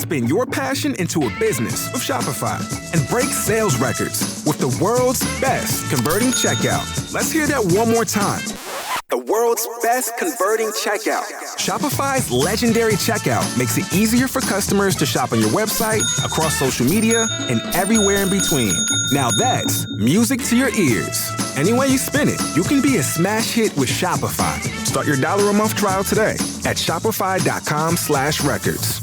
Spin your passion into a business with Shopify and break sales records with the world's best converting checkout. Let's hear that one more time. The world's best converting checkout. Shopify's legendary checkout makes it easier for customers to shop on your website, across social media, and everywhere in between. Now that's music to your ears. Any way you spin it, you can be a smash hit with Shopify. Start your $1 a month trial today at shopify.com/records.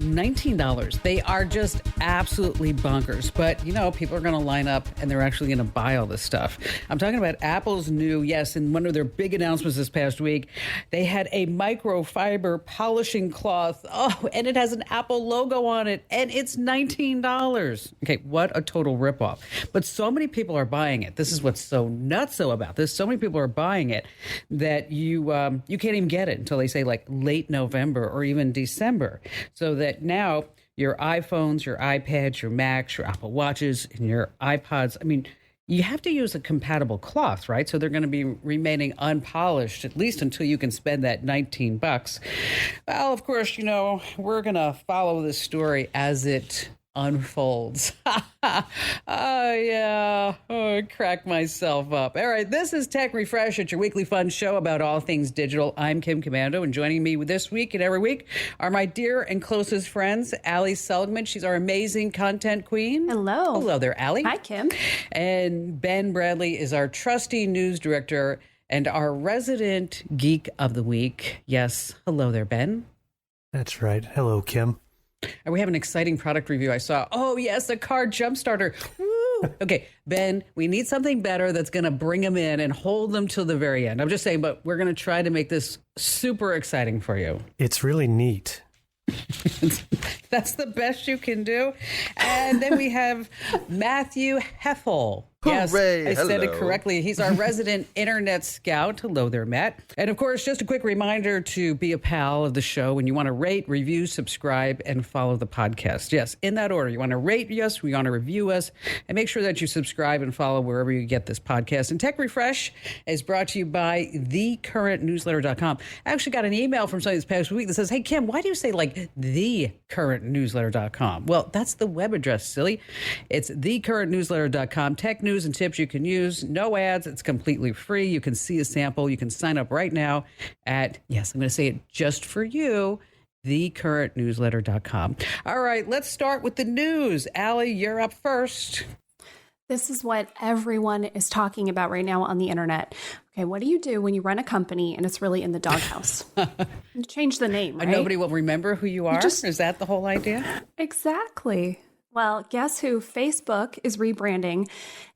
$19. They are just absolutely bonkers. But, you know, people are going to line up and they're actually going to buy all this stuff. I'm talking about Apple's new, in one of their big announcements this past week, they had a microfiber polishing cloth. Oh, and it has an Apple logo on it. And it's $19. Okay, what a total ripoff. But so many people are buying it. This is what's so nutso about this. So many people are buying it that you can't even get it until they say like late November or even December. So that now your iPhones, your iPads, your Macs, your Apple Watches, and your iPods, I mean, you have to use a compatible cloth, right? So they're going to be remaining unpolished, at least until you can spend that $19. Well, of course, you know, we're going to follow this story as it unfolds. I crack myself up. All right, this is Tech Refresh. It's your weekly fun show about all things digital. I'm Kim Komando, and joining me this week and every week are my dear and closest friends, Ali Seligman. She's our amazing content queen. Hello. Hello there, Ali. Hi, Kim. And Ben Bradley is our trusty news director and our resident geek of the week. Yes, hello there, Ben. That's right. Hello, Kim. And we have an exciting product review I saw. Oh, yes, a car jump starter. Woo! Okay, Ben, we need something better that's going to bring them in and hold them till the very end. I'm just saying, but we're going to try to make this super exciting for you. It's really neat. That's the best you can do. And then we have Matthew Heffel. Yes, Hooray, I said it hello. correctly. He's our resident internet scout. Hello there, Matt. And of course, just a quick reminder to be a pal of the show when you want to rate, review, subscribe, and follow the podcast. Yes, in that order. You want to rate us, we want to review us, and make sure that you subscribe and follow wherever you get this podcast. And Tech Refresh is brought to you by thecurrentnewsletter.com. I actually got an email from somebody this past week that says, hey, Kim, why do you say like thecurrentnewsletter.com? Well, that's the web address, silly. It's thecurrentnewsletter.com. Tech news and tips you can use. No ads. It's completely free. You can see a sample. You can sign up right now at, yes, I'm going to say it just for you, thecurrentnewsletter.com. All right, let's start with the news. Ali, you're up first. This is what everyone is talking about right now on the internet. Okay, what do you do when you run a company and it's really in the doghouse? You change the name, right? And nobody will remember who you are? Is that the whole idea? Exactly. Well, guess who? Facebook is rebranding,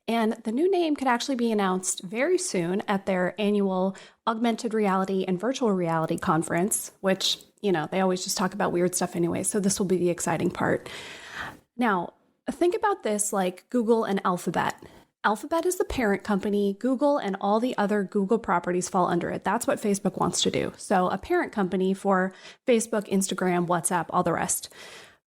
and the new name could actually be announced very soon at their annual augmented reality and virtual reality conference, which, you know, they always just talk about weird stuff anyway. So this will be the exciting part. Now, think about this like Google and Alphabet. Alphabet is the parent company. Google and all the other Google properties fall under it. That's what Facebook wants to do. So a parent company for Facebook, Instagram, WhatsApp, all the rest.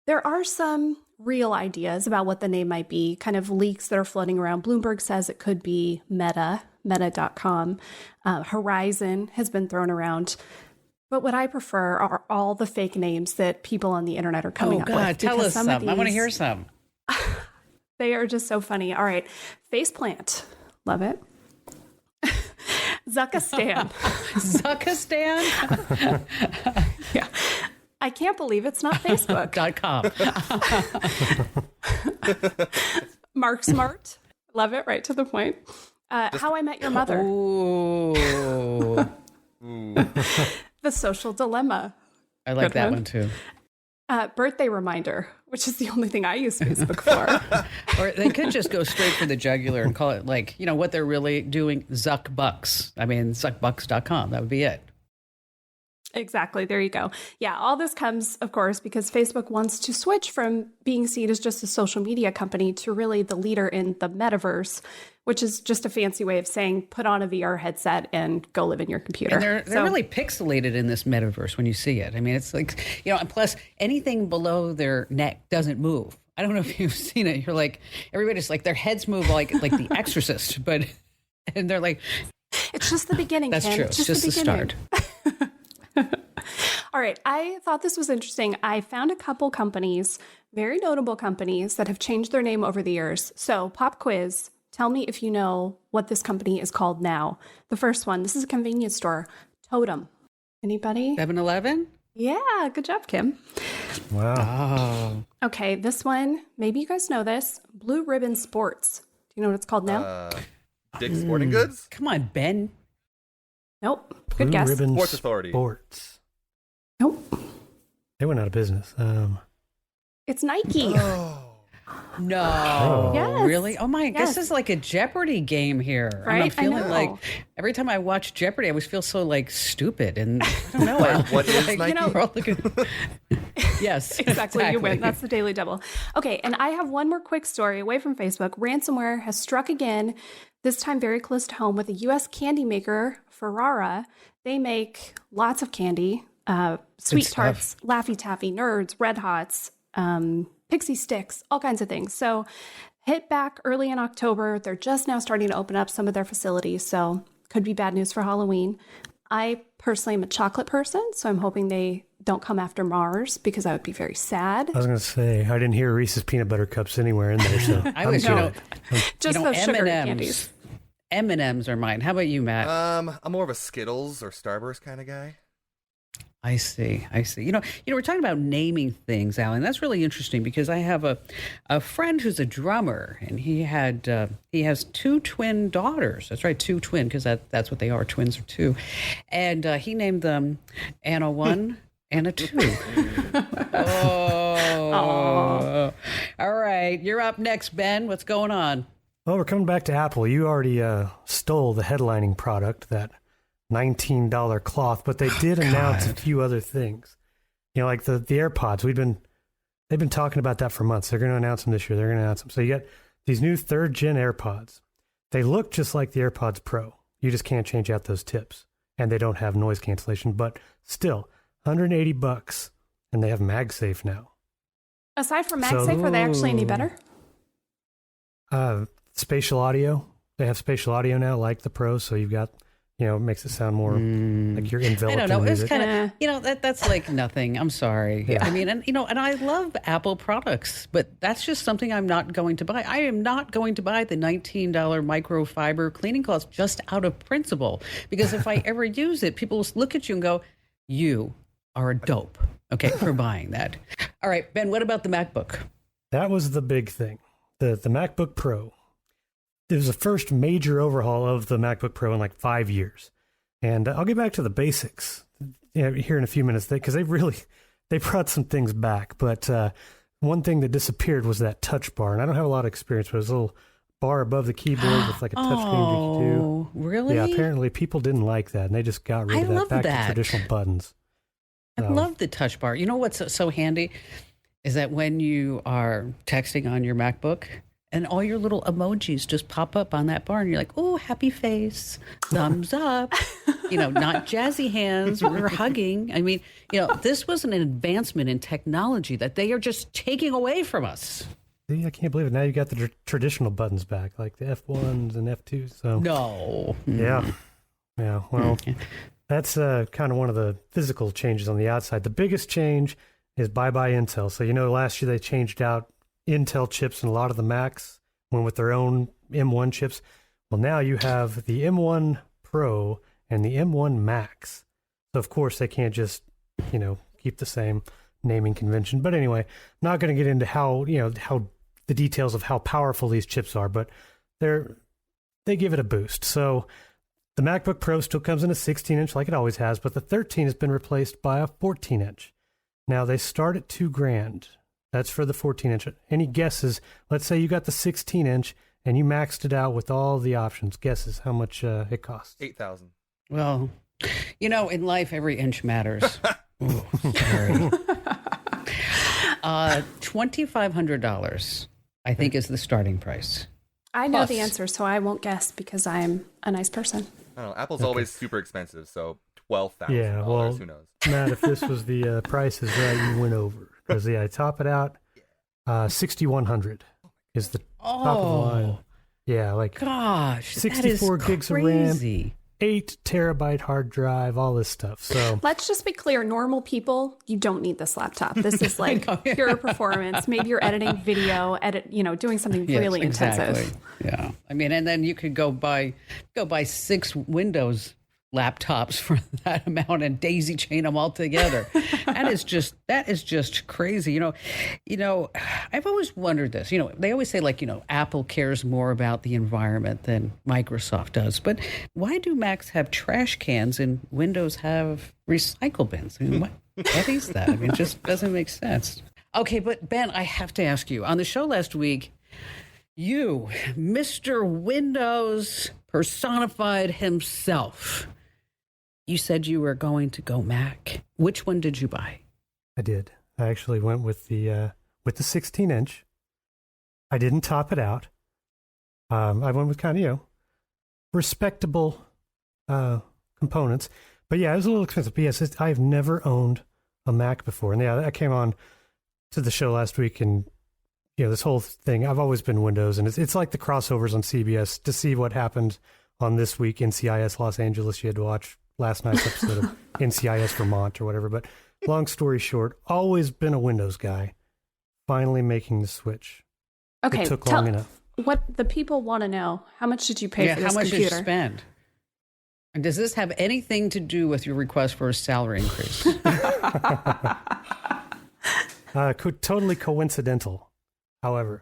There are some real ideas about what the name might be, kind of leaks that are floating around. Bloomberg says it could be Meta, meta.com. Horizon has been thrown around. But what I prefer are all the fake names that people on the internet are coming up with. Oh, God, tell us some. I want to hear some. They are just so funny. All right. Faceplant. Love it. Zuckistan. Zuckistan? Yeah. I can't believe it's not Facebook. .com. Mark Smart. Love it. Right to the point. How I Met Your Mother. Ooh. The Social Dilemma. I like that one too. Birthday Reminder, which is the only thing I use Facebook for. Or they could just go straight for the jugular and call it like, you know, what they're really doing, Zuckbucks. I mean, zuckbucks.com. That would be it. Exactly. There you go. Yeah. All this comes, of course, because Facebook wants to switch from being seen as just a social media company to really the leader in the metaverse, which is just a fancy way of saying put on a VR headset and go live in your computer. And they're really pixelated in this metaverse when you see it. I mean, it's like, you know, and plus anything below their neck doesn't move. I don't know if you've seen it. You're like, everybody's like, their heads move like The Exorcist, and they're like. It's just the beginning, That's Ken. true. It's just the start. All right. I thought this was interesting. I found a couple companies, very notable companies, that have changed their name over the years. So, pop quiz. Tell me if you know what this company is called now. The first one, this is a convenience store, Totem. Anybody? 7-Eleven? Yeah, good job, Kim. Wow. Oh. Okay, this one, maybe you guys know this, Blue Ribbon Sports. Do you know what it's called now? Dick's Sporting Goods? Come on, Ben. Nope. Blue Good guess. Ribbon Sports Authority. Sports. Nope. They went out of business. It's Nike. No. Oh. Yes. Really? Oh my, Yes. this is like a Jeopardy game here. And Right? I I'm feeling know. like every time I watch Jeopardy, I always feel so like stupid. And I don't know. What is like, Nike? we're all looking- yes. Exactly, you win. That's the Daily Double. Okay, and I have one more quick story away from Facebook. Ransomware has struck again, this time very close to home, with a U.S. candy maker, Ferrara. They make lots of candy, sweet tarts, Laffy Taffy, Nerds, Red Hots, Pixie Sticks, all kinds of things. So hit back early in October. They're just now starting to open up some of their facilities, so could be bad news for Halloween. I personally am a chocolate person, so I'm hoping they don't come after Mars because I would be very sad. I was going to say, I didn't hear Reese's peanut butter cups anywhere in there, so I was, you know, Just you know, those sugary M&Ms. candies. M&Ms are mine. How about you, Matt? I'm more of a Skittles or Starburst kind of guy. I see. You know, we're talking about naming things, Alan. That's really interesting because I have a friend who's a drummer, and he has 2 twin daughters. That's right, 2 twin, because that's what they are. Twins are 2, and he named them Anna 1, Anna 2. Oh, all right. You're up next, Ben. What's going on? Well, we're coming back to Apple. You already stole the headlining product, that $19 cloth, but they did announce a few other things. You know, like the AirPods. They've been talking about that for months. They're going to announce them this year. They're going to announce them. So you got these new 3rd gen AirPods. They look just like the AirPods Pro. You just can't change out those tips, and they don't have noise cancellation. But still, $180, and they have MagSafe now. Aside from MagSafe, are they actually any better? Spatial audio. They have spatial audio now, like the Pro. So you've got, you know, it makes it sound more like you're enveloped I don't know. in the It's music. kind of, you know, that's like nothing. I'm sorry. Yeah. I mean, and you know, and I love Apple products, but that's just something I'm not going to buy. I am not going to buy the $19 microfiber cleaning cloths just out of principle, because if I ever use it, people will look at you and go, "You are a dope." Okay, for buying that. All right, Ben. What about the MacBook? That was the big thing. The MacBook Pro. It was the first major overhaul of the MacBook Pro in like 5 years. And I'll get back to the basics here in a few minutes, because they brought some things back. But one thing that disappeared was that touch bar. And I don't have a lot of experience, but it was a little bar above the keyboard with like a touch screen. Oh, really? Yeah, apparently people didn't like that, and they just got rid I of that, love back that. to traditional buttons. I love the touch bar. You know what's so handy is that when you are texting on your MacBook and all your little emojis just pop up on that bar, and you're like, "Oh, happy face, thumbs up," you know, not jazzy hands, we're hugging. I mean, you know, this was an advancement in technology that they are just taking away from us. See, I can't believe it. Now you got the traditional buttons back, like the F1s and F2s. So No. yeah. Well, that's kind of one of the physical changes on the outside. The biggest change is bye-bye Intel. So, you know, last year they changed out Intel chips, and a lot of the Macs went with their own M1 chips. Well, now you have the M1 Pro and the M1 Max. So, of course, they can't just, you know, keep the same naming convention. But anyway, not going to get into how the details of how powerful these chips are, but they give it a boost. So the MacBook Pro still comes in a 16-inch like it always has, but the 13 has been replaced by a 14-inch. Now, they start at $2,000. That's for the 14-inch. Any guesses? Let's say you got the 16-inch and you maxed it out with all the options. Guesses how much it costs? $8,000. Well, you know, in life, every inch matters. Ooh, sorry. $2,500, I think, is the starting price. I know Plus. the answer, so I won't guess because I'm a nice person. I don't know. Apple's always super expensive, so $12,000. Yeah, well, Who knows? Matt, if this was the prices right, you went over. Because, yeah, top it out, $6,100 is the top of the line. Yeah, like Gosh, 64 that is gigs of RAM. crazy. 8 terabyte hard drive, all this stuff. So let's just be clear. Normal people, you don't need this laptop. This is like pure performance. Maybe you're editing video, doing something really intensive. Yeah. I mean, and then you could go buy 6 Windows laptops for that amount and daisy chain them all together. That is just crazy. I've always wondered this. They always say Apple cares more about the environment than Microsoft does. But why do Macs have trash cans and Windows have recycle bins? I mean, what is that? I mean, it just doesn't make sense. Okay, but Ben, I have to ask you, on the show last week, you, Mr. Windows personified himself, you said you were going to go Mac. Which one did you buy? I did. I actually went with the 16-inch. I didn't top it out. I went with kind of, respectable components. But yeah, it was a little expensive. But yes, I've never owned a Mac before. And yeah, I came on to the show last week and, this whole thing, I've always been Windows. And it's like the crossovers on CBS to see what happened on This Week NCIS Los Angeles. You had to watch last night's episode of NCIS Vermont or whatever. But long story short, always been a Windows guy. Finally making the switch. Okay, it took long enough. What the people want to know, how much did you pay for this computer? How much did you spend? And does this have anything to do with your request for a salary increase? Totally coincidental. However,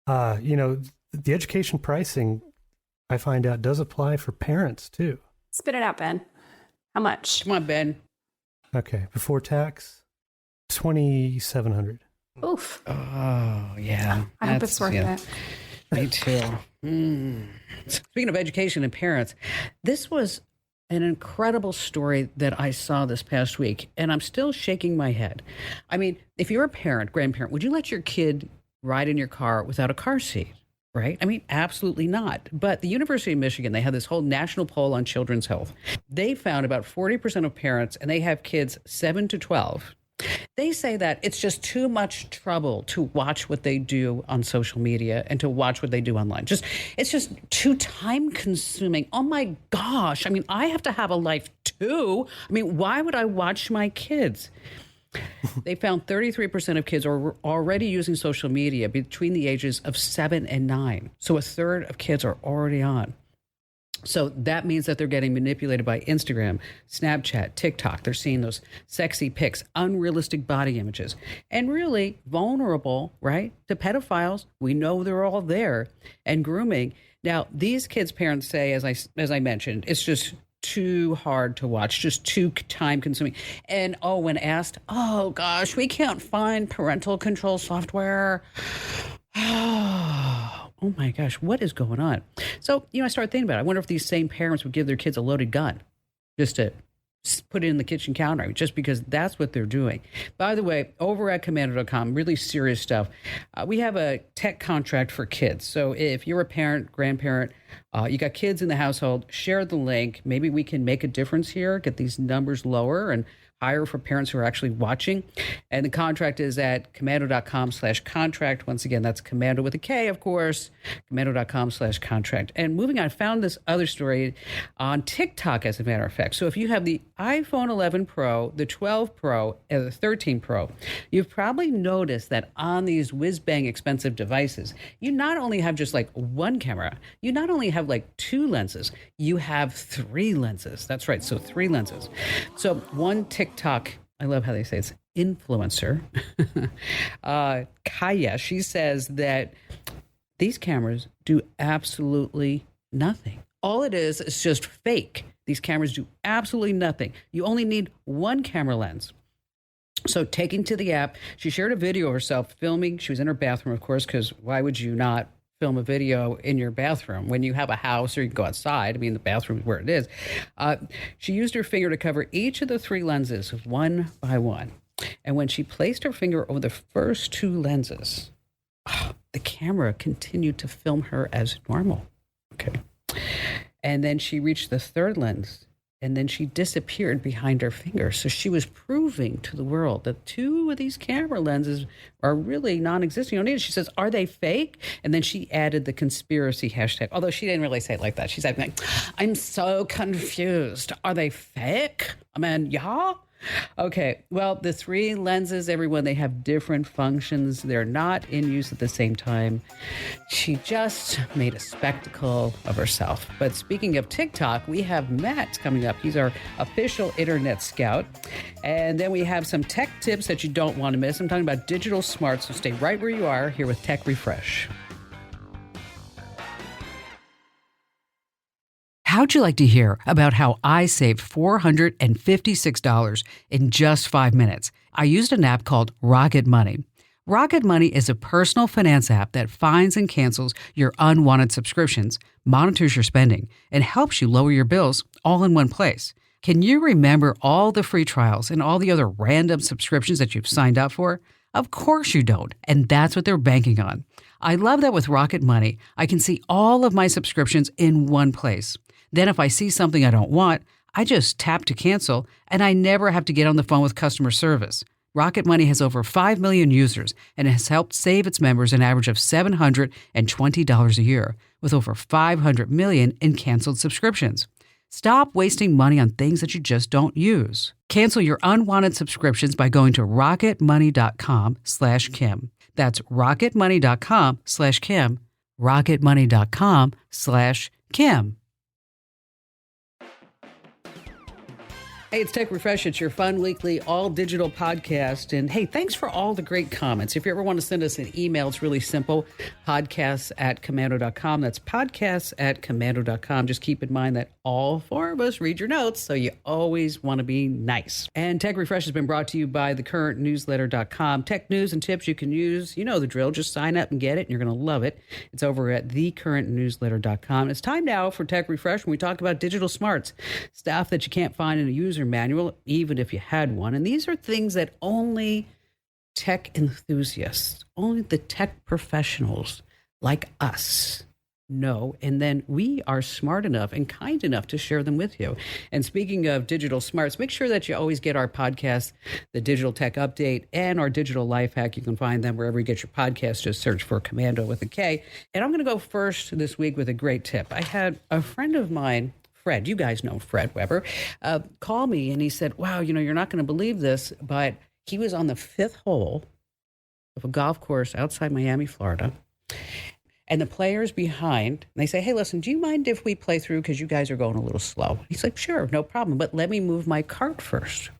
the education pricing, I find out, does apply for parents too. Spit it out, Ben. How much? Come on, Ben. Okay, before tax, $2,700. Oof. Oh, yeah. I hope it's worth it. Me too. Speaking of education and parents, this was an incredible story that I saw this past week, and I'm still shaking my head. I mean, if you're a parent, grandparent, would you let your kid ride in your car without a car seat? Right? I mean, absolutely not. But the University of Michigan, they had this whole national poll on children's health. They found about 40% of parents, and they have kids 7 to 12. They say that it's just too much trouble to watch what they do on social media and to watch what they do online. It's just too time consuming. Oh my gosh. I mean, I have to have a life too. I mean, why would I watch my kids? They found 33% of kids are already using social media between the ages of 7 and 9. So a third of kids are already on. So that means that they're getting manipulated by Instagram, Snapchat, TikTok. They're seeing those sexy pics, unrealistic body images, and really vulnerable, right, to pedophiles. We know they're all there, and grooming. Now, these kids' parents say, as I mentioned, it's just too hard to watch, just too time consuming. And when asked, oh gosh, we can't find parental control software. Oh my gosh, what is going on? So, I started thinking about it. I wonder if these same parents would give their kids a loaded gun just to put it in the kitchen counter, just because that's what they're doing. By the way, over at Komando.com, really serious stuff. We have a tech contract for kids. So if you're a parent, grandparent, you got kids in the household, share the link. Maybe we can make a difference here, get these numbers lower and higher for parents who are actually watching. And the contract is at Komando.com/contract. Once again, that's Komando with a K, of course, Komando.com/contract. And moving on, I found this other story on TikTok, as a matter of fact. So if you have the iPhone 11 Pro, the 12 Pro, and the 13 Pro, you've probably noticed that on these whiz-bang expensive devices, you not only have just like one camera, you not only have like 2 lenses, you have 3 lenses. That's right, so 3 lenses. So one TikTok, I love how they say it's influencer, Kaya, she says that these cameras do absolutely nothing. All it is just fake. These cameras do absolutely nothing. You only need one camera lens. So taking to the app, she shared a video of herself filming. She was in her bathroom, of course, because why would you not film a video in your bathroom when you have a house or you can go outside? I mean, the bathroom is where it is. She used her finger to cover each of the 3 lenses one by one. And when she placed her finger over the first 2 lenses, the camera continued to film her as normal. Okay. And then she reached the 3rd lens and then she disappeared behind her finger. So she was proving to the world that 2 of these camera lenses are really non-existent. You don't need it. She says, are they fake? And then she added the conspiracy hashtag, although she didn't really say it like that. She said, I'm so confused. Are they fake? I mean, yeah. Okay, well, the 3 lenses, everyone, they have different functions. They're not in use at the same time. She just made a spectacle of herself. But speaking of TikTok, we have Matt coming up. He's our official internet scout. And then we have some tech tips that you don't want to miss. I'm talking about digital smarts, so stay right where you are here with Tech Refresh. How'd you like to hear about how I saved $456 in just 5 minutes? I used an app called Rocket Money. Rocket Money is a personal finance app that finds and cancels your unwanted subscriptions, monitors your spending, and helps you lower your bills all in one place. Can you remember all the free trials and all the other random subscriptions that you've signed up for? Of course you don't, and that's what they're banking on. I love that with Rocket Money, I can see all of my subscriptions in one place. Then if I see something I don't want, I just tap to cancel, and I never have to get on the phone with customer service. Rocket Money has over 5 million users and has helped save its members an average of $720 a year, with over 500 million in canceled subscriptions. Stop wasting money on things that you just don't use. Cancel your unwanted subscriptions by going to rocketmoney.com/Kim. That's rocketmoney.com/Kim. rocketmoney.com/Kim. Hey, it's Tech Refresh. It's your fun weekly all digital podcast. And hey, thanks for all the great comments. If you ever want to send us an email, it's really simple. podcasts@komando.com. That's podcasts@komando.com. Just keep in mind that all 4 of us read your notes, so you always want to be nice. And Tech Refresh has been brought to you by thecurrentnewsletter.com. Tech news and tips you can use. You know the drill. Just sign up and get it, and you're going to love it. It's over at thecurrentnewsletter.com. It's time now for Tech Refresh when we talk about digital smarts, stuff that you can't find in a user manual, even if you had one. And these are things that only tech enthusiasts, only the tech professionals like us know. And then we are smart enough and kind enough to share them with you. And speaking of digital smarts, make sure that you always get our podcast, the Digital Tech Update, and our Digital Life Hack. You can find them wherever you get your podcast. Just search for Komando with a K. And I'm going to go first this week with a great tip. I had a friend of mine, Fred, you guys know Fred Weber, call me and he said, wow, you're not going to believe this, but he was on the 5th hole of a golf course outside Miami, Florida. And the players behind, and they say, hey, listen, do you mind if we play through because you guys are going a little slow? He's like, sure, no problem, but let me move my cart first.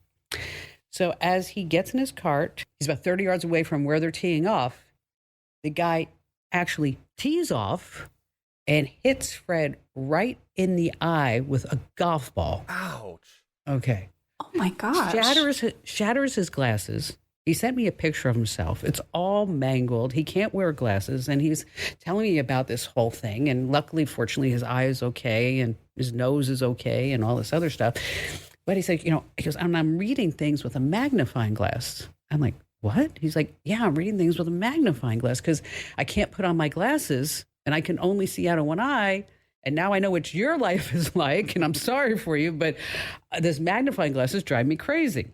So as he gets in his cart, he's about 30 yards away from where they're teeing off. The guy actually tees off and hits Fred right in the eye with a golf ball. Ouch. Okay. Oh my gosh. Shatters his glasses. He sent me a picture of himself. It's all mangled. He can't wear glasses. And he's telling me about this whole thing. And luckily, fortunately, his eye is okay and his nose is okay and all this other stuff. But he's like, he goes, and I'm reading things with a magnifying glass. I'm like, what? He's like, yeah, I'm reading things with a magnifying glass because I can't put on my glasses and I can only see out of one eye. And now I know what your life is like, and I'm sorry for you, but this magnifying glasses drive me crazy.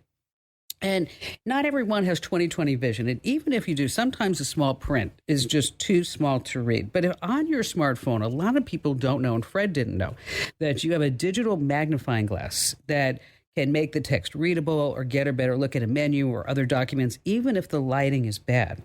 And not everyone has 20/20 vision. And even if you do, sometimes the small print is just too small to read. But if on your smartphone, a lot of people don't know, and Fred didn't know, that you have a digital magnifying glass that can make the text readable or get a better look at a menu or other documents, even if the lighting is bad.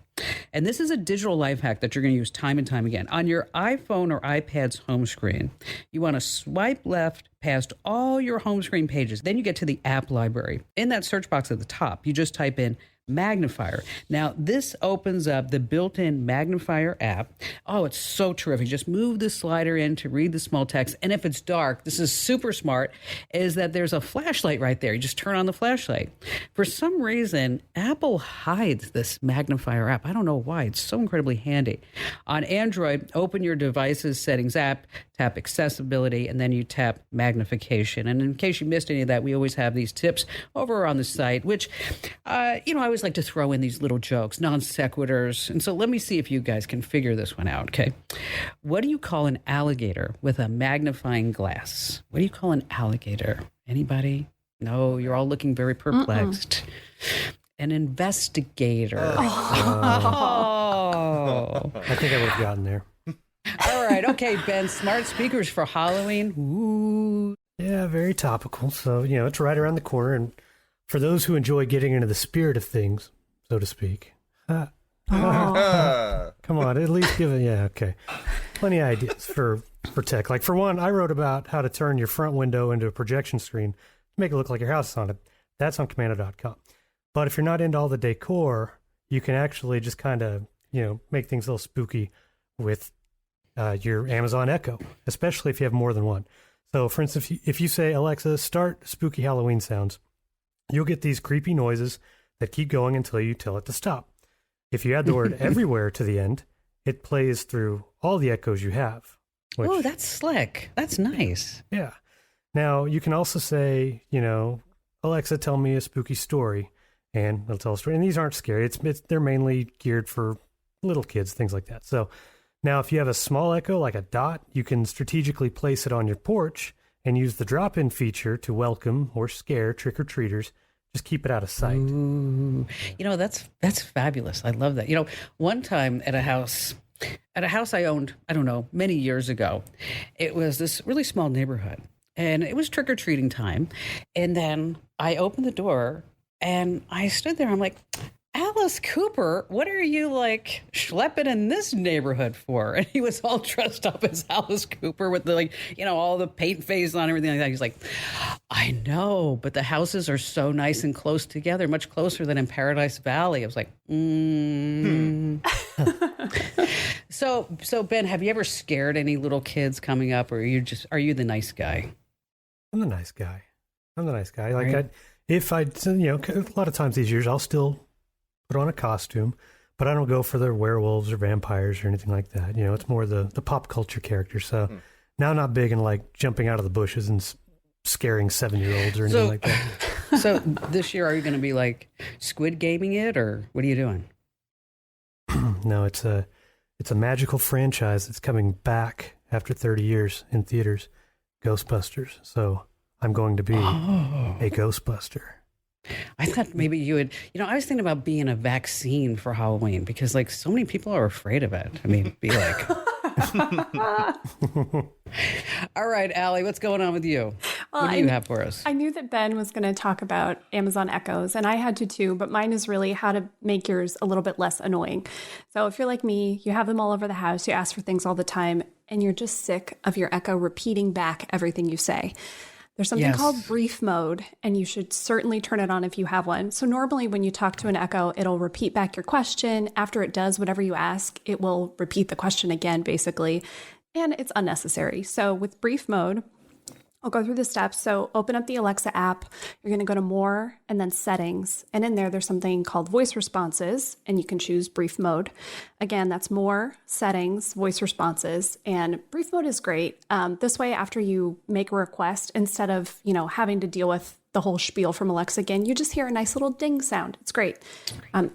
And this is a digital life hack that you're going to use time and time again. On your iPhone or iPad's home screen, you want to swipe left past all your home screen pages. Then you get to the app library. In that search box at the top, you just type in magnifier. Now, this opens up the built-in magnifier app. Oh, it's so terrific. Just move the slider in to read the small text. And if it's dark, this is super smart, is that there's a flashlight right there. You just turn on the flashlight. For some reason, Apple hides this magnifier app. I don't know why. It's so incredibly handy. On Android, open your device's settings app, tap accessibility, and then you tap magnification. And in case you missed any of that, we always have these tips over on the site, which, I always like to throw in these little jokes, non sequiturs. And so let me see if you guys can figure this one out, okay? What do you call an alligator with a magnifying glass? What do you call an alligator? Anybody? No, you're all looking very perplexed. An investigator. Oh. I think I would have gotten there. All right. Okay, Ben, smart speakers for Halloween. Ooh. Yeah, very topical. So, it's right around the corner. And for those who enjoy getting into the spirit of things, so to speak. Come on, at least give it. Yeah, okay. Plenty of ideas for tech. Like, for one, I wrote about how to turn your front window into a projection screen to make it look like your house is on it. That's on Commando.com. But if you're not into all the decor, you can actually just kind of, make things a little spooky with your Amazon Echo, especially if you have more than one. So, for instance, if you say, Alexa, start spooky Halloween sounds, you'll get these creepy noises that keep going until you tell it to stop. If you add the word everywhere to the end, it plays through all the echoes you have. Oh, that's slick. That's nice. Yeah. Now, you can also say, Alexa, tell me a spooky story, and it'll tell a story. And these aren't scary. They're mainly geared for little kids, things like that. So now if you have a small echo like a dot, you can strategically place it on your porch and use the drop-in feature to welcome or scare trick-or-treaters. Just keep it out of sight. Ooh. That's fabulous. I love that. One time at a house I owned, I don't know, many years ago, it was this really small neighborhood and it was trick-or-treating time. And then I opened the door and I stood there. I'm like, Alice Cooper, what are you schlepping in this neighborhood for? And he was all dressed up as Alice Cooper with the all the paint face on and everything like that. He's like, I know, but the houses are so nice and close together, much closer than in Paradise Valley. I was like, So Ben, have you ever scared any little kids coming up, or are you the nice guy? I'm the nice guy. Like, Right. A lot of times these years, I'll still put on a costume, but I don't go for the werewolves or vampires or anything like that. It's more the pop culture character. So now I'm not big in jumping out of the bushes and scaring 7-year-olds or anything like that. So this year, are you going to be Squid Gaming it, or what are you doing? No, it's a magical franchise that's coming back after 30 years in theaters, Ghostbusters. So I'm going to be a Ghostbuster. I thought maybe you would, I was thinking about being a vaccine for Halloween because so many people are afraid of it. I mean, be like. All right, Allie, what's going on with you? Well, what do you have for us? I knew that Ben was going to talk about Amazon Echoes, and I had to too, but mine is really how to make yours a little bit less annoying. So if you're like me, you have them all over the house, you ask for things all the time, and you're just sick of your Echo repeating back everything you say. There's something called brief mode, and you should certainly turn it on if you have one. So normally when you talk to an Echo, it'll repeat back your question. After it does whatever you ask, it will repeat the question again, basically, and it's unnecessary. So with brief mode, I'll go through the steps. So open up the Alexa app. You're going to go to More and then Settings. And in there's something called Voice Responses, and you can choose Brief Mode. Again, that's More, Settings, Voice Responses. And Brief Mode is great. This way, after you make a request, instead of, having to deal with the whole spiel from Alexa again, you just hear a nice little ding sound. It's great.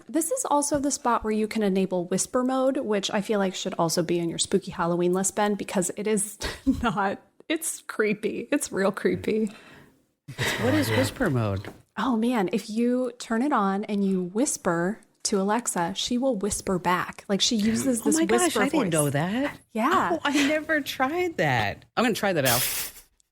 This is also the spot where you can enable Whisper Mode, which I feel like should also be on your spooky Halloween list, Ben, because it is not... It's creepy. It's real creepy. What is whisper mode? Oh, man. If you turn it on and you whisper to Alexa, she will whisper back. She uses this whisper voice. I didn't know that. Yeah. Oh, I never tried that. I'm going to try that out.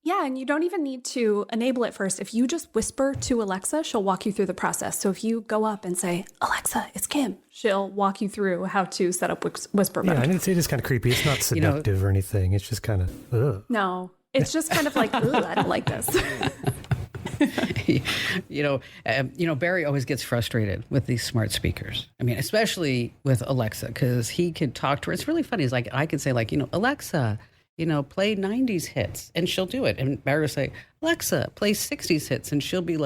Yeah, and you don't even need to enable it first. If you just whisper to Alexa, she'll walk you through the process. So if you go up and say, Alexa, it's Kim, she'll walk you through how to set up whisper mode. Yeah, and it is kind of creepy. It's not seductive or anything. It's just kind of, ugh. No, it's just kind of like, ugh, I don't like this. Barry always gets frustrated with these smart speakers. I mean, especially with Alexa, because he could talk to her. It's really funny. It's I could say Alexa, play 90s hits, and she'll do it. And Barry will say, Alexa, play 60s hits, and she'll be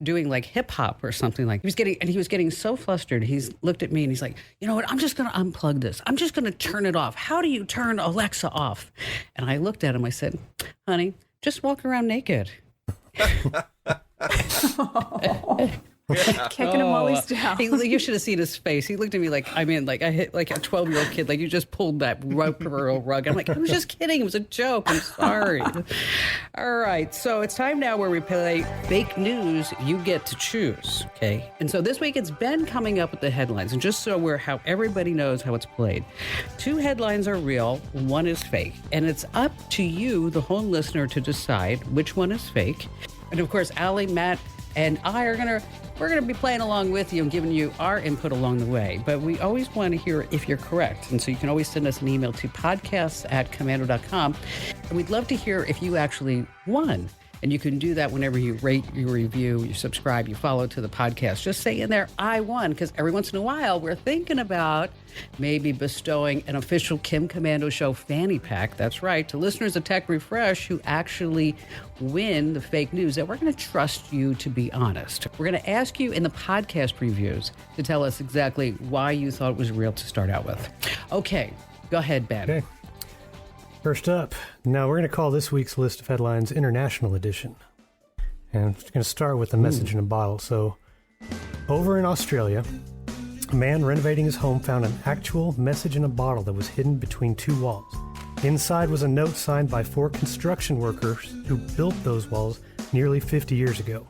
doing hip hop or something he was getting so flustered. He's looked at me and he's like, you know what? I'm just going to unplug this. I'm just going to turn it off. How do you turn Alexa off? And I looked at him. I said, honey, just walk around naked. Kicking him while he's down. You should have seen his face. He looked at me like, I hit like a 12-year-old kid. Like, you just pulled that rug. I'm like, I was just kidding. It was a joke. I'm sorry. All right. So it's time now where we play Fake News You Get to Choose. Okay. And so this week it's Ben coming up with the headlines. And just so how everybody knows how it's played, 2 headlines are real, 1 is fake. And it's up to you, the home listener, to decide which one is fake. And of course, Allie, Matt, and I are we're gonna be playing along with you and giving you our input along the way. But we always want to hear if you're correct. And so you can always send us an email to podcasts@komando.com. And we'd love to hear if you actually won. And you can do that whenever you rate, you review, you subscribe, you follow to the podcast. Just say in there, I won, because every once in a while we're thinking about maybe bestowing an official Kim Komando Show fanny pack. That's right, to listeners of Tech Refresh who actually win the fake news, that we're going to trust you to be honest. We're going to ask you in the podcast reviews to tell us exactly why you thought it was real to start out with. Okay, go ahead, Ben. Okay. First up, now we're going to call this week's list of headlines International Edition. And I'm going to start with the message in a bottle. So, over in Australia, a man renovating his home found an actual message in a bottle that was hidden between 2 walls. Inside was a note signed by 4 construction workers who built those walls nearly 50 years ago.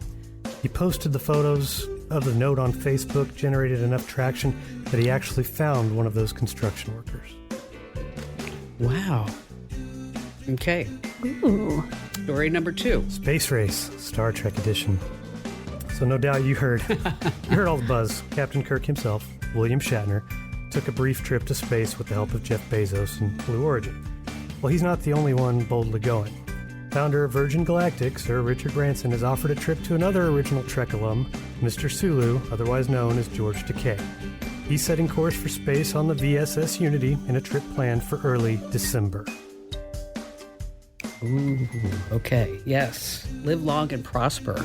He posted the photos of the note on Facebook, generated enough traction that he actually found one of those construction workers. Wow. Okay. Ooh. Story number 2. Space Race, Star Trek edition. So no doubt you heard all the buzz. Captain Kirk himself, William Shatner, took a brief trip to space with the help of Jeff Bezos and Blue Origin. Well, he's not the only one boldly going. Founder of Virgin Galactic, Sir Richard Branson, has offered a trip to another original Trek alum, Mr. Sulu, otherwise known as George Takei. He's setting course for space on the VSS Unity in a trip planned for early December. Ooh, okay. Yes. Live long and prosper.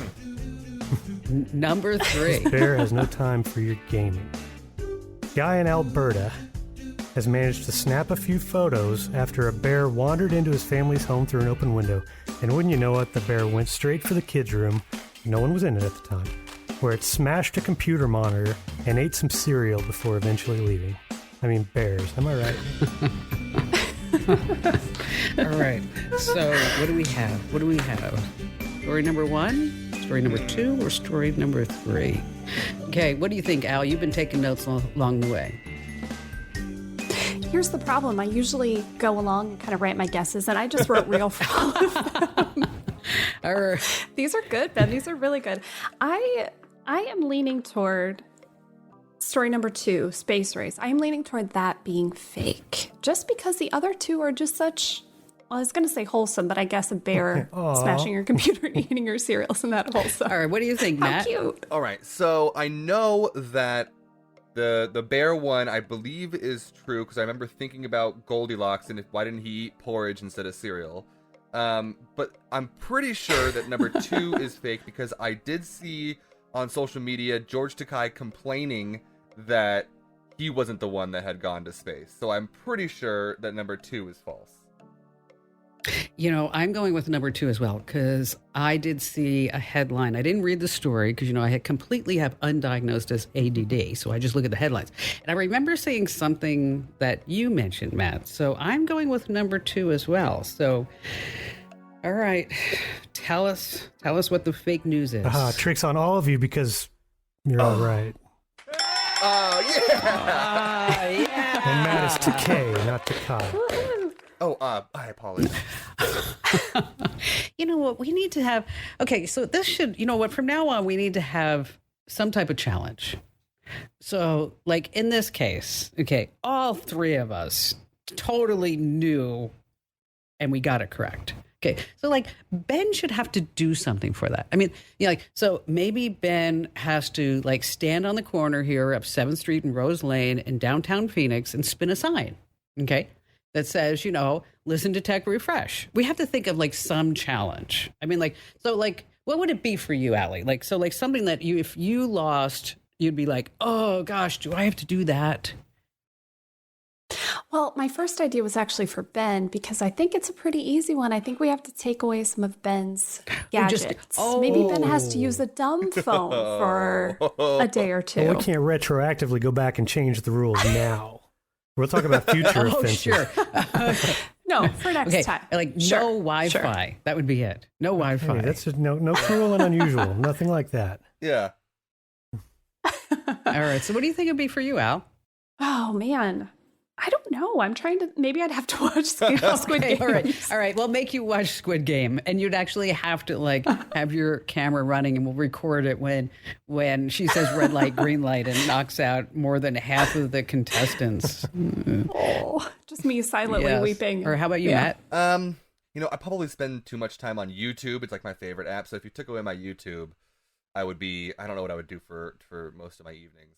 Number 3. Bear has no time for your gaming. Guy in Alberta has managed to snap a few photos after a bear wandered into his family's home through an open window. And wouldn't you know it, the bear went straight for the kids' room. No one was in it at the time, where it smashed a computer monitor and ate some cereal before eventually leaving. I mean, bears, am I right? All right. So what do we have? Story number 1, story number 2, or story number 3? Okay, what do you think, Al? You've been taking notes along the way. Here's the problem. I usually go along and kind of write my guesses, and I just wrote real for all of them. All right. These are good, Ben. These are really good. I am leaning toward story number 2, Space Race. I am leaning toward that being fake, just because the other 2 are just such, well, I was going to say wholesome, but I guess a bear smashing your computer and eating your cereal isn't that wholesome. All right, what do you think, Matt? How cute. All right, so I know that the bear one, I believe, is true, because I remember thinking about Goldilocks and why didn't he eat porridge instead of cereal. But I'm pretty sure that number 2 is fake, because I did see on social media George Takei complaining that he wasn't the one that had gone to space. So I'm pretty sure that number 2 is false. You know, I'm going with number 2 as well, because I did see a headline. I didn't read the story because, I had completely have undiagnosed as ADD. So I just look at the headlines. And I remember seeing something that you mentioned, Matt. So I'm going with number 2 as well. So, all right, tell us what the fake news is. Tricks on all of you because you're all right. Oh, yeah! Yeah. And Matt is Takei, not Takai. Oh, I apologize. You know what? We need to have, okay, so this should, from now on, we need to have some type of challenge. So, like in this case, okay, all 3 of us totally knew and we got it correct. Okay, so like Ben should have to do something for that. I mean, so maybe Ben has to like stand on the corner here up 7th Street and Rose Lane in downtown Phoenix and spin a sign, okay, that says, listen to Tech Refresh. We have to think of like some challenge. I mean, what would it be for you, Allie? Like something that if you lost, you'd be like, oh gosh, do I have to do that? Well, my first idea was actually for Ben because I think it's a pretty easy one. I think we have to take away some of Ben's gadgets. Maybe Ben has to use a dumb phone for a day or two. Well, we can't retroactively go back and change the rules now. We'll talk about future offenses. Sure. No, for next time. Like no Wi-Fi. Sure. That would be it. No Wi-Fi. Hey, that's just no cruel and unusual. Nothing like that. Yeah. All right. So what do you think it'd be for you, Al? Oh, man. I don't know. I'm trying to. Maybe I'd have to watch Squid Game. All right. We'll make you watch Squid Game, and you'd actually have to have your camera running, and we'll record it when she says red light, green light, and knocks out more than half of the contestants. Oh, just me silently weeping. Or how about you, Matt? I probably spend too much time on YouTube. It's like my favorite app. So if you took away my YouTube, I don't know what I would do for most of my evenings.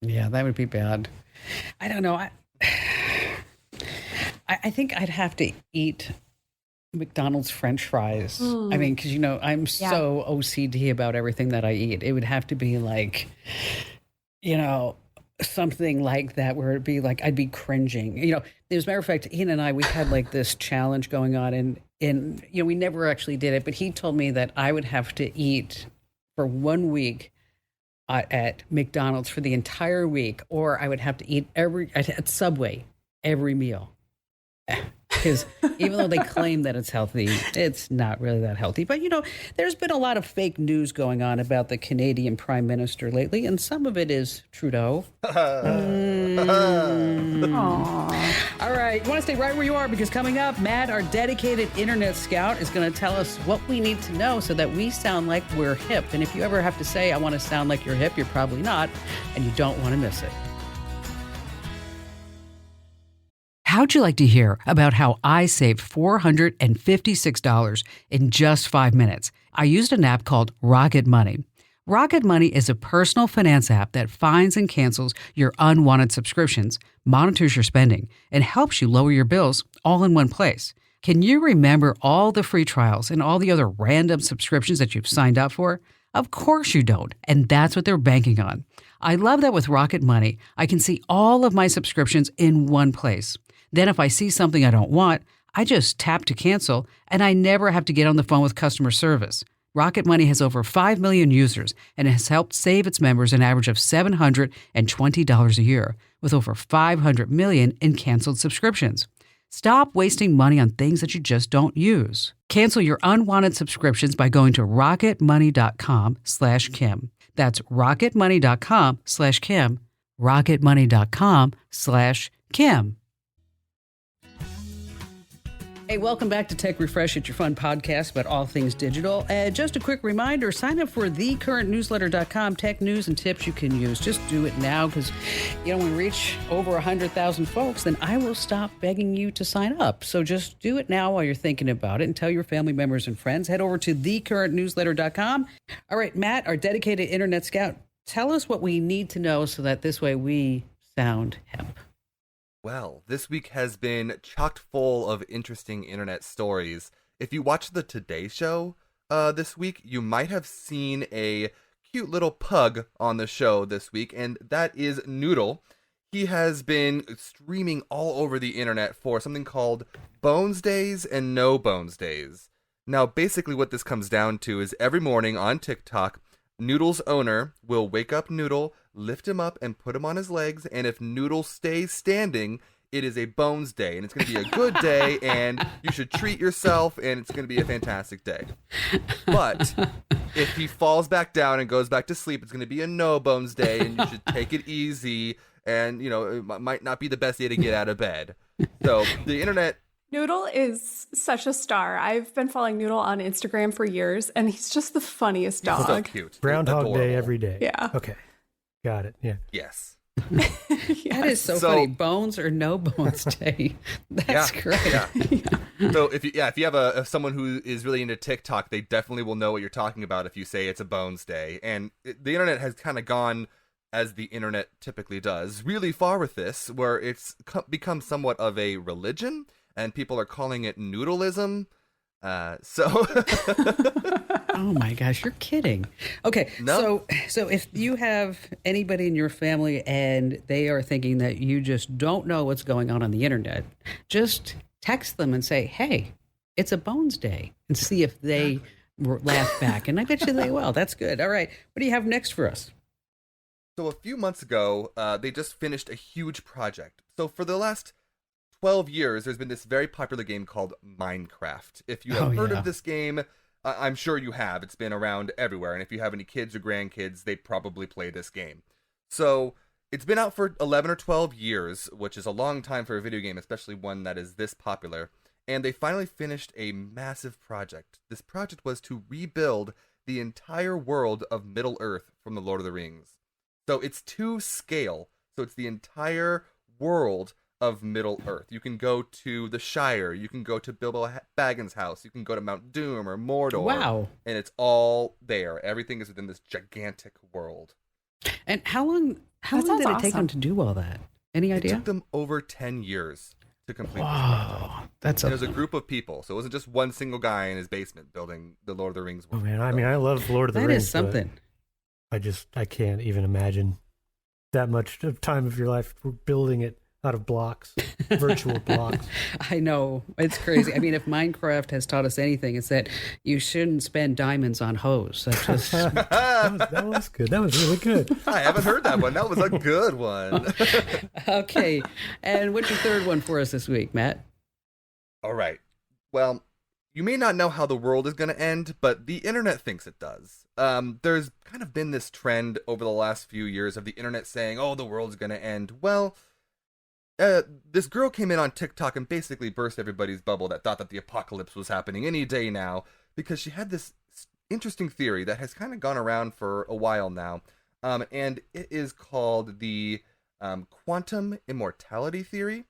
Yeah, that would be bad. I don't know. I think I'd have to eat McDonald's French fries. I mean, because, I'm so OCD about everything that I eat. It would have to be something like that where it'd be I'd be cringing. As a matter of fact, Ian and I, we had this challenge going on and we never actually did it, but he told me that I would have to eat for 1 week at McDonald's for the entire week, or I would have to eat at Subway every meal. Because even though they claim that it's healthy, it's not really that healthy. But, there's been a lot of fake news going on about the Canadian Prime Minister lately, and some of it is Trudeau. All right, you want to stay right where you are, because coming up, Matt, our dedicated internet scout, is going to tell us what we need to know so that we sound like we're hip. And if you ever have to say, I want to sound like you're hip, you're probably not, and you don't want to miss it. How'd you like to hear about how I saved $456 in just 5 minutes? I used an app called Rocket Money. Rocket Money is a personal finance app that finds and cancels your unwanted subscriptions, monitors your spending, and helps you lower your bills all in one place. Can you remember all the free trials and all the other random subscriptions that you've signed up for? Of course you don't, and that's what they're banking on. I love that with Rocket Money, I can see all of my subscriptions in one place. Then if I see something I don't want, I just tap to cancel, and I never have to get on the phone with customer service. Rocket Money has over 5 million users and has helped save its members an average of $720 a year, with over 500 million in canceled subscriptions. Stop wasting money on things that you just don't use. Cancel your unwanted subscriptions by going to rocketmoney.com/Kim. That's rocketmoney.com/Kim. rocketmoney.com/Kim. Hey, welcome back to Tech Refresh. It's your fun podcast about all things digital. Just a quick reminder, sign up for thecurrentnewsletter.com, tech news and tips you can use. Just do it now because, when we reach over 100,000 folks, then I will stop begging you to sign up. So just do it now while you're thinking about it and tell your family members and friends. Head over to thecurrentnewsletter.com. All right, Matt, our dedicated internet scout, tell us what we need to know so that this way we sound hip. Well, this week has been chock full of interesting internet stories. If you watched the Today Show this week, you might have seen a cute little pug on the show this week, and that is Noodle. He has been streaming all over the internet for something called Bones Days and No Bones Days. Now, basically what this comes down to is every morning on TikTok, Noodle's owner will wake up Noodle, lift him up, and put him on his legs, and if Noodle stays standing, it is a Bones Day, and it's going to be a good day, and you should treat yourself, and it's going to be a fantastic day. But if he falls back down and goes back to sleep, it's going to be a No Bones Day, and you should take it easy, and, it might not be the best day to get out of bed. So the internet... Noodle is such a star. I've been following Noodle on Instagram for years, and he's just the funniest dog. So cute. Groundhog Adorable. Day every day. Yeah. Okay. Got it. Yeah. Yes. Yes. That is so funny. Bones or No Bones Day. That's great. Yeah. So if you have someone who is really into TikTok, they definitely will know what you're talking about if you say it's a Bones Day. And the internet has kind of gone, as the internet typically does, really far with this, where it's become somewhat of a religion, and people are calling it noodleism. So Oh my gosh, you're kidding. Okay, No. so if you have anybody in your family and they are thinking that you just don't know what's going on the internet, just text them and say, "Hey, it's a Bones Day," and see if they laugh back. And I bet you they will. That's good. All right, what do you have next for us? So a few months ago, they just finished a huge project. So for the last 12 years, there's been this very popular game called Minecraft. If you have heard of this game, I'm sure you have. It's been around everywhere. And if you have any kids or grandkids, they probably play this game. So it's been out for 11 or 12 years, which is a long time for a video game, especially one that is this popular. And they finally finished a massive project. This project was to rebuild the entire world of Middle-earth from the Lord of the Rings. So it's to scale. So it's the entire world of Middle-earth. You can go to the Shire. You can go to Bilbo Baggins' house. You can go to Mount Doom or Mordor. Wow. And it's all there. Everything is within this gigantic world. And how long did it take them to do all that? Any idea? It took them over 10 years to complete this Wow, project. that's And it was a group of people. So it wasn't just one single guy in his basement building the Lord of the Rings Oh world. man, I mean, I love Lord of the that Rings. is something. But I can't even imagine that much of time of your life building it out of blocks, virtual blocks. I know. It's crazy. I mean, if Minecraft has taught us anything, it's that you shouldn't spend diamonds on hoes. That's just... That was good. That was really good. I haven't heard that one. That was a good one. Okay. And what's your third one for us this week, Matt? All right. Well, you may not know how the world is going to end, but the internet thinks it does. There's kind of been this trend over the last few years of the internet saying, oh, the world's going to end. Well, this girl came in on TikTok and basically burst everybody's bubble that thought that the apocalypse was happening any day now, because she had this interesting theory that has kind of gone around for a while now. And it is called the quantum immortality theory.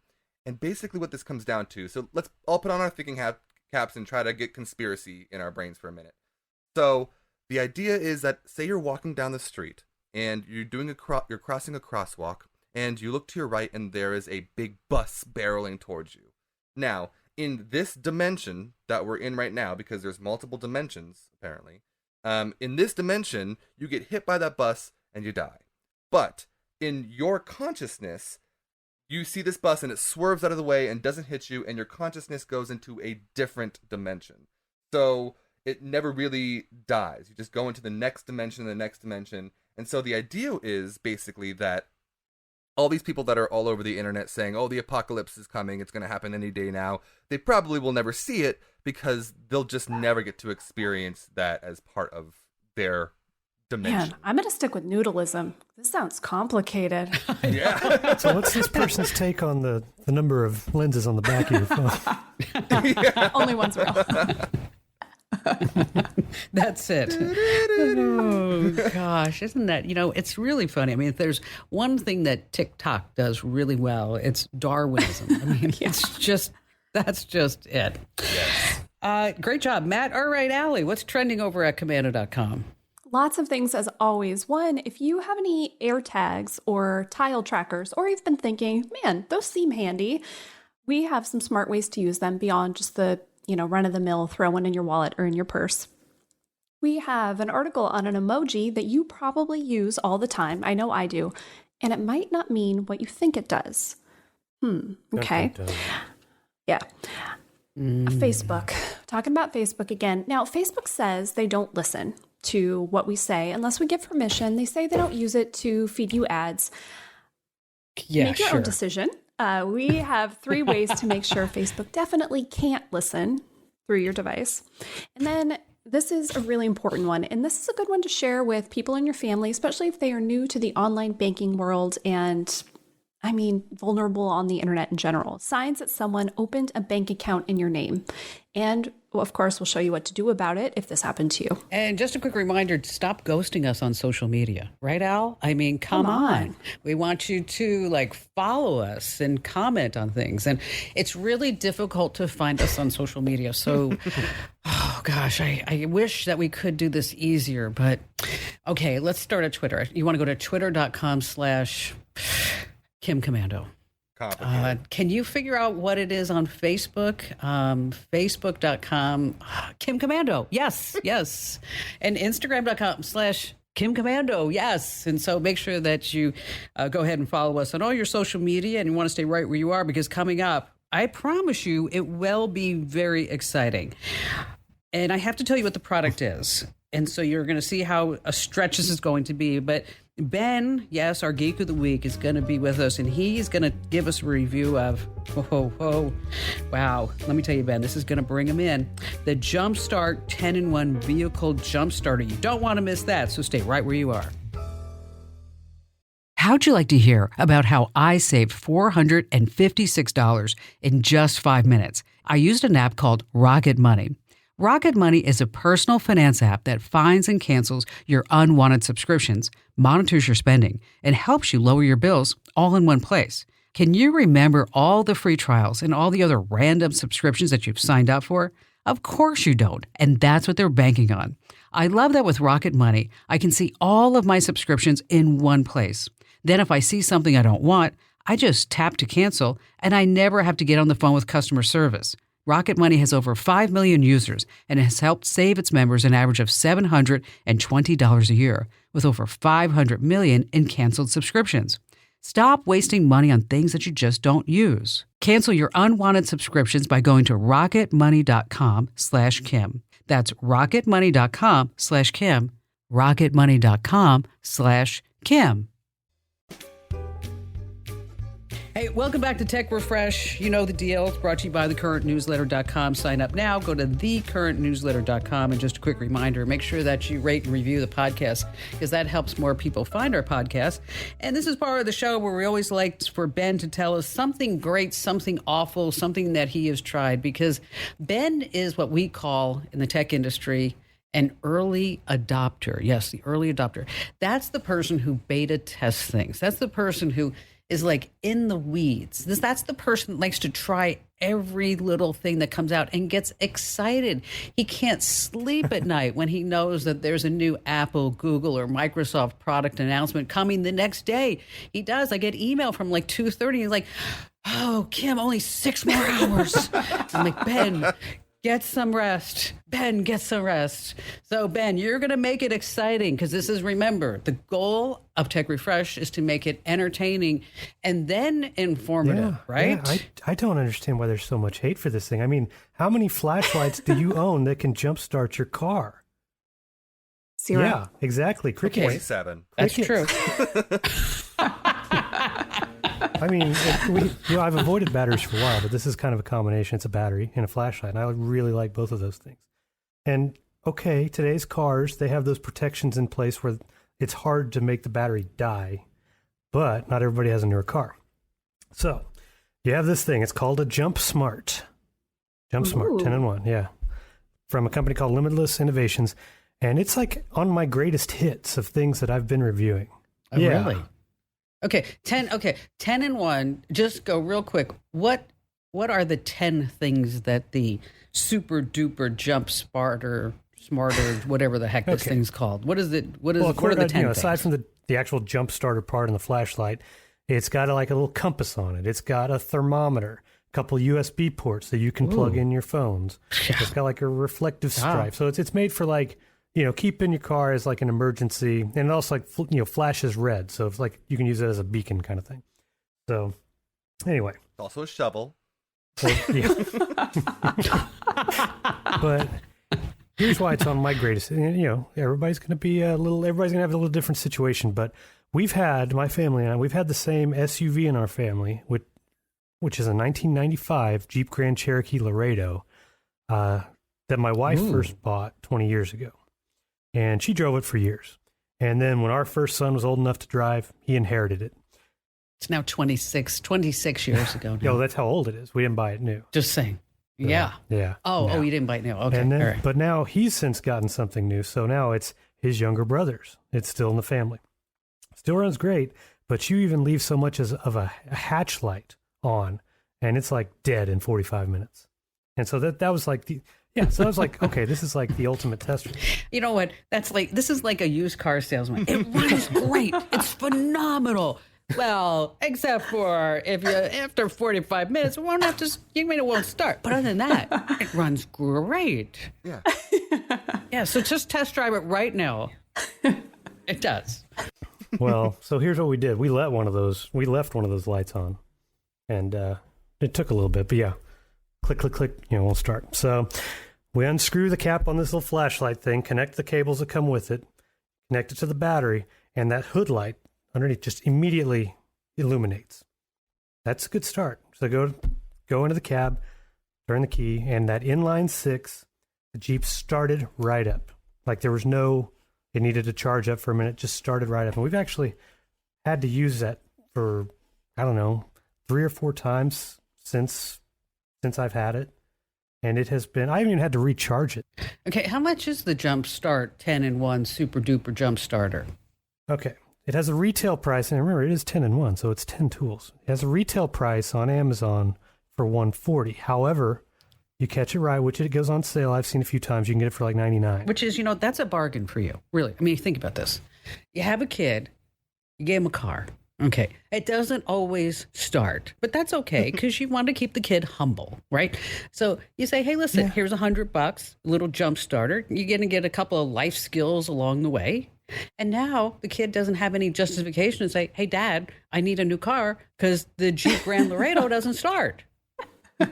And basically what this comes down to, so let's all put on our thinking caps and try to get conspiracy in our brains for a minute. So the idea is that, say you're walking down the street and you're doing you're crossing a crosswalk, and you look to your right and there is a big bus barreling towards you. Now, in this dimension that we're in right now, because there's multiple dimensions apparently, in this dimension you get hit by that bus and you die. But in your consciousness, you see this bus and it swerves out of the way and doesn't hit you, and your consciousness goes into a different dimension. So it never really dies. You just go into the next dimension, And so the idea is basically that all these people that are all over the internet saying, oh, the apocalypse is coming, it's going to happen any day now, they probably will never see it because they'll just never get to experience that as part of their dimension. Man, I'm going to stick with noodleism. This sounds complicated. Yeah. So what's this person's take on the number of lenses on the back of your phone? Only one's real. That's it. Oh, gosh. Isn't that, it's really funny. I mean, if there's one thing that TikTok does really well, it's Darwinism. I mean, that's just it. Yes. Great job, Matt. All right, Allie, what's trending over at Komando.com? Lots of things as always. One, if you have any AirTags or tile trackers, or you've been thinking, man, those seem handy, we have some smart ways to use them beyond just the run-of-the-mill, throw one in your wallet or in your purse. We have an article on an emoji that you probably use all the time. I know I do. And it might not mean what you think it does. Okay. Yeah. Facebook. Talking about Facebook again. Now, Facebook says they don't listen to what we say unless we give permission. They say they don't use it to feed you ads. Yeah, Make your own decision. We have 3 ways to make sure Facebook definitely can't listen through your device. And then this is a really important one. And this is a good one to share with people in your family, especially if they are new to the online banking world and, vulnerable on the internet in general. Signs that someone opened a bank account in your name. And of course, we'll show you what to do about it if this happened to you. And just a quick reminder, to stop ghosting us on social media. Right, Al? I mean, come on. We want you to follow us and comment on things. And it's really difficult to find us on social media. So, oh gosh, I wish that we could do this easier. But okay, let's start at Twitter. You want to go to twitter.com/Kim Komando. complicated. Can you figure out what it is on Facebook? Facebook.com, Kim Komando. Yes. And Instagram.com/Kim Komando. Yes. And so make sure that you go ahead and follow us on all your social media, and you want to stay right where you are, because coming up, I promise you, it will be very exciting. And I have to tell you what the product is. And so you're going to see how a stretch this is going to be. But Ben, yes, our Geek of the Week, is going to be with us, and he's going to give us a review of, wow. Let me tell you, Ben, this is going to bring him in. The Jumpstart 10-in-1 Vehicle Jump Starter. You don't want to miss that, so stay right where you are. How'd you like to hear about how I saved $456 in just 5 minutes? I used an app called Rocket Money. Rocket Money is a personal finance app that finds and cancels your unwanted subscriptions, monitors your spending, and helps you lower your bills all in one place. Can you remember all the free trials and all the other random subscriptions that you've signed up for? Of course you don't, and that's what they're banking on. I love that with Rocket Money, I can see all of my subscriptions in one place. Then if I see something I don't want, I just tap to cancel, and I never have to get on the phone with customer service. Rocket Money has over 5 million users and has helped save its members an average of $720 a year, with over 500 million in canceled subscriptions. Stop wasting money on things that you just don't use. Cancel your unwanted subscriptions by going to rocketmoney.com/Kim. That's rocketmoney.com/Kim. rocketmoney.com/Kim. Hey, welcome back to Tech Refresh. You know the deal. It's brought to you by thecurrentnewsletter.com. Sign up now. Go to thecurrentnewsletter.com. And just a quick reminder, make sure that you rate and review the podcast, because that helps more people find our podcast. And this is part of the show where we always like for Ben to tell us something great, something awful, something that he has tried, because Ben is what we call in the tech industry an early adopter. Yes, the early adopter. That's the person who beta tests things. That's the person who is like in the weeds. That's the person that likes to try every little thing that comes out and gets excited. He can't sleep at night when he knows that there's a new Apple, Google, or Microsoft product announcement coming the next day. He does. I get email from like 2:30. He's like, "Oh, Kim, only 6 more hours." I'm like, "Ben, get some rest. Ben, get some rest." So, Ben, you're going to make it exciting, because this is, remember, the goal of Tech Refresh is to make it entertaining and then informative, right? Yeah. I don't understand why there's so much hate for this thing. I mean, how many flashlights do you own that can jumpstart your car? 0. Yeah, exactly. Cricket. 27. That's true. I mean, I've avoided batteries for a while, but this is kind of a combination. It's a battery and a flashlight, and I would really like both of those things. And, okay, today's cars, they have those protections in place where it's hard to make the battery die, but not everybody has a newer car. So, you have this thing. It's called a Jump Smart. Jump Smart, 10-in-1, yeah. From a company called Limitless Innovations, and it's like on my greatest hits of things that I've been reviewing. Oh, yeah. Really? Okay, 10-in-1. Just go real quick. What are the 10 things that the super duper jump smarter, whatever the heck this thing's called? What are the 10 things? Aside from the actual jump starter part and the flashlight, it's got like a little compass on it. It's got a thermometer, a couple USB ports that you can plug in your phones. It's got like a reflective stripe. So it's made for like, keep in your car as like an emergency, and it also like, flashes red. So it's like you can use it as a beacon kind of thing. So anyway. It's also a shovel. So, yeah. But here's why it's on my greatest. Everybody's going to have a little different situation, but my family and I, we've had the same SUV in our family, which is a 1995 Jeep Grand Cherokee Laredo that my wife first bought 20 years ago. And she drove it for years. And then when our first son was old enough to drive, he inherited it. It's now 26 years ago now. That's how old it is. We didn't buy it new. Just saying. Yeah. Yeah. Oh, you didn't buy it new. Okay. And then, all right. But now he's since gotten something new. So now it's his younger brother's. It's still in the family. Still runs great, but you even leave so much as of a hatch light on, and it's like dead in 45 minutes. And so that was like so I was like, okay, this is like the ultimate test. You know what? This is like a used car salesman. It runs great. It's phenomenal. Well, except for if you after 45 minutes, it won't have to. You mean it won't start, but other than that, it runs great. Yeah. Yeah. So just test drive it right now. It does. Well, so here's what we did. We left one of those lights on, and it took a little bit, but yeah, click, click, click. We'll start. So we unscrew the cap on this little flashlight thing, connect the cables that come with it, connect it to the battery, and that hood light underneath just immediately illuminates. That's a good start. So go into the cab, turn the key, and that inline 6, the Jeep started right up. Like there was it needed to charge up for a minute, just started right up. And we've actually had to use that for, 3 or 4 times since I've had it. And it has been, I haven't even had to recharge it. Okay, how much is the Jump Start 10-in-1 Super Duper Jump Starter? Okay. It has a retail price, and remember, it is 10-in-1, so it's 10 tools. It has a retail price on Amazon for $140. However, you catch it right, which it goes on sale. I've seen a few times. You can get it for like $99. Which is, that's a bargain for you, really. I mean, think about this. You have a kid, you gave him a car. Okay, it doesn't always start, but that's okay because you want to keep the kid humble, right? So you say, hey, listen, here's $100, a little jump starter. You're going to get a couple of life skills along the way. And now the kid doesn't have any justification to say, hey, Dad, I need a new car because the Jeep Grand Laredo doesn't start. Well,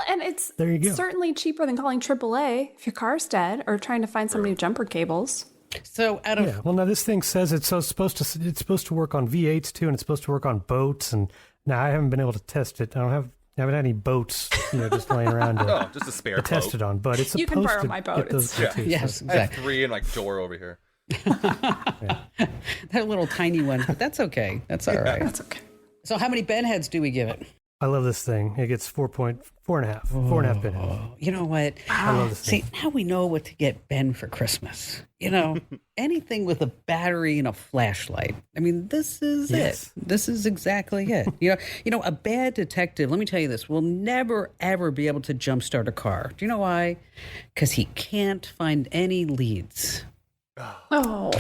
and it's certainly cheaper than calling AAA if your car's dead or trying to find some new jumper cables. So well, now this thing says it's supposed to work on V8s too, and it's supposed to work on boats. And now I haven't been able to test it. I haven't had any boats, just laying around just a spare to test it on. But it's supposed you can borrow to my boat. get those yes, exactly. I have 3 and like door over here. That little tiny one, but that's okay. That's all right. That's okay. So how many Ben heads do we give it? I love this thing. It gets 4.5 Ben heads. You know what? I love this thing. See, now we know what to get Ben for Christmas. Anything with a battery and a flashlight. I mean, this is it. This is exactly it. A bad detective, let me tell you this, will never, ever be able to jumpstart a car. Do you know why? Because he can't find any leads. Oh.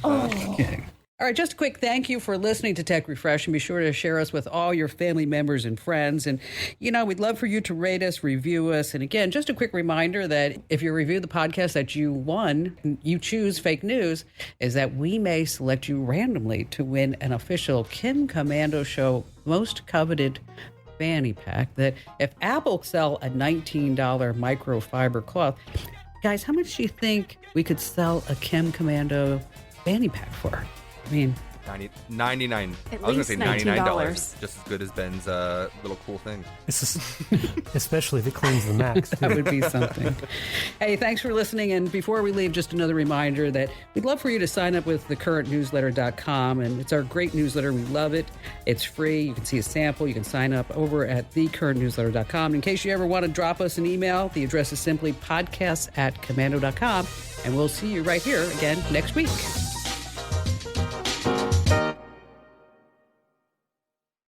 Okay. All right, just a quick thank you for listening to Tech Refresh, and be sure to share us with all your family members and friends. And, we'd love for you to rate us, review us. And again, just a quick reminder that if you review the podcast that you choose fake news, is that we may select you randomly to win an official Kim Komando Show most coveted fanny pack that if Apple sell a $19 microfiber cloth, guys, how much do you think we could sell a Kim Komando fanny pack for? I mean, 99. At I was least going to say $99. $19. Just as good as Ben's little cool thing. Especially if it cleans the Macs. That would be something. Hey, thanks for listening. And before we leave, just another reminder that we'd love for you to sign up with thecurrentnewsletter.com. And it's our great newsletter. We love it. It's free. You can see a sample. You can sign up over at thecurrentnewsletter.com. In case you ever want to drop us an email, the address is simply podcasts@komando.com. And we'll see you right here again next week.